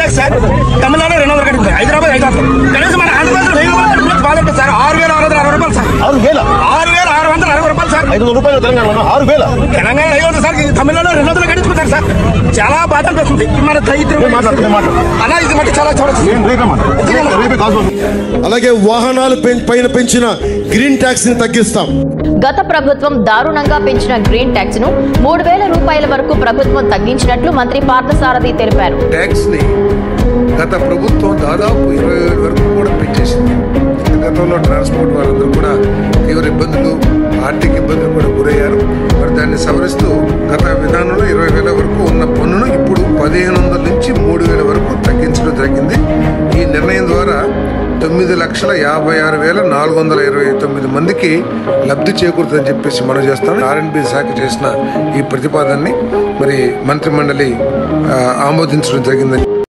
Tax sir. Tamil Nadu 200 కట్టింది, హైదరాబాద్ 500. కనీసం మన ఆంధ్రప్రదేశ్ 1000 బాధపడుతుంది సార్. 6,660 రూపాయలు సార్. 6,660 రూపాయలు సార్. 500 రూపాయలు తెలంగాణ 6,000. తెలంగాణ 500 సార్. తమిళనాడు 200 కట్టించుకుంటారు సార్. చాలా బాధ అనిపిస్తుంది. మన అలా ఇది మట్టి చాలా చూడచ్చు. అలాగే వాహనాలు పైన పెంచిన గ్రీన్ ట్యాక్స్ ని తగ్గిస్తాం. గత ప్రభుత్వం దారుణంగా పెంచిన గ్రీన్ ట్యాక్స్ ను 3,000 రూపాయల వరకు ప్రభుత్వం తగ్గించినట్లు మంత్రి పార్థసారథి తెలిపారు. ట్యాక్స్ ని గత ప్రభుత్వం దాదాపు 20,000 వరకు కూడా పెంచేసింది. గతంలో ట్రాన్స్పోర్ట్ వాళ్ళందరూ కూడా తీవ్ర ఇబ్బందులు, ఆర్థిక ఇబ్బందులు కూడా గురయ్యారు. మరి దాన్ని సవరిస్తూ గత విధానంలో 20,000 వరకు ఉన్న పన్నును ఇప్పుడు 1,500 నుంచి 3,000 వరకు తగ్గించడం జరిగింది. ఈ నిర్ణయం ద్వారా 9,56,429 మందికి లబ్ధి చేకూరుతుందని చెప్పేసి మనం చేస్తాం. R&B శాఖ చేసిన ఈ ప్రతిపాదనని మరి మంత్రి మండలి ఆమోదించడం జరిగిందని